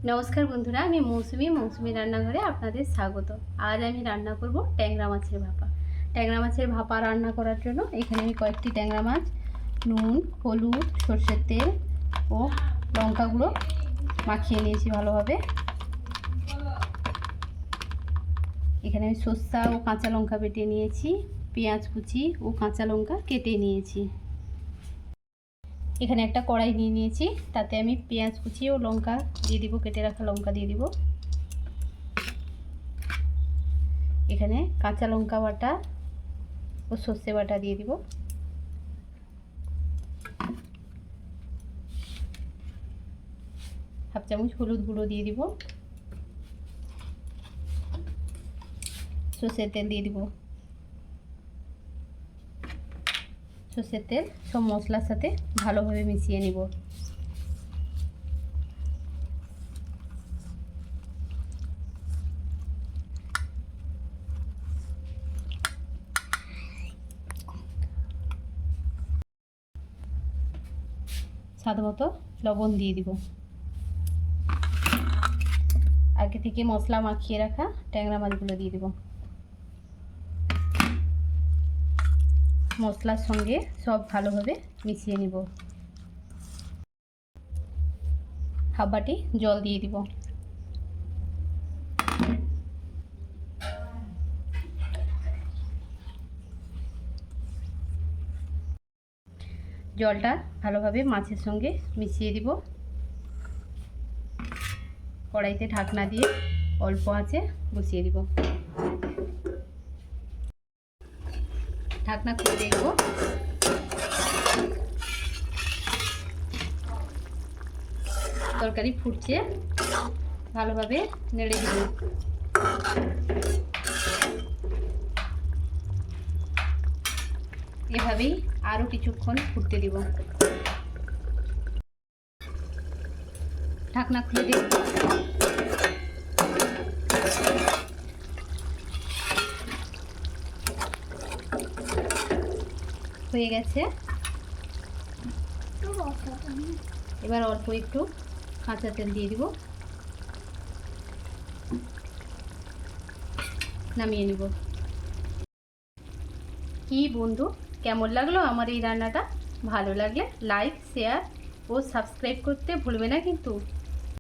নমস্কার বন্ধুরা, আমি মৌসুমি রান্নাঘরে আপনাদের স্বাগত। আজ আমি রান্না করব ট্যাংরা মাছের ভাপা। ট্যাংরা মাছের ভাপা রান্না করার জন্য এখানে আমি কয়েকটি ট্যাংরা মাছ নুন, হলুদ, সর্ষের তেল ও লঙ্কা গুঁড়ো মাখিয়ে নিয়েছি ভালোভাবে। এখানে আমি সর্ষা ও কাঁচা লঙ্কা বেটে নিয়েছি, পেঁয়াজ কুচি ও কাঁচা লঙ্কা কেটে নিয়েছি। এখানে একটা কড়াই নিয়ে নিয়েছি, তাতে আমি পেঁয়াজ কুচি ও লঙ্কা দিয়ে দিব, কেটে রাখা লঙ্কা দিয়ে দিব। এখানে কাঁচা লঙ্কা বাটা ও সর্ষে বাটা দিয়ে দিব। হাফ চামচ হলুদ গুঁড়ো দিয়ে দিব। সর্ষের তেল দিয়ে দিব। সর্ষের তেল সব মশলার সাথে ভালোভাবে মিশিয়ে নিব। স্বাদ মতো লবণ দিয়ে দিব। আগে থেকে মশলা মাখিয়ে রাখা ট্যাংরা মাছগুলো দিয়ে দিব। মশলার সঙ্গে সব ভালোভাবে মিশিয়ে নিব। হাফ বাটি জল দিয়ে দিব। জলটা ভালোভাবে মাছের সঙ্গে মিশিয়ে দিব। কড়াইতে ঢাকনা দিয়ে অল্প আঁচে বসিয়ে দিব। ঢাকনা খুলে দেখব। তরকারি ফুটছে, ভালোভাবে নেড়ে দিব। এভাবেই আরও কিছুক্ষণ ফুটতে দিব। ঢাকনা খুলে দেখব। হয়ে গেছে। এবার অল্প একটু কাঁচা তেল দিয়ে দিব। নামিয়ে নিব। কি বন্ধু, কেমন লাগলো আমার এই রান্নাটা? ভালো লাগলে লাইক, শেয়ার ও সাবস্ক্রাইব করতে ভুলবে না কিন্তু।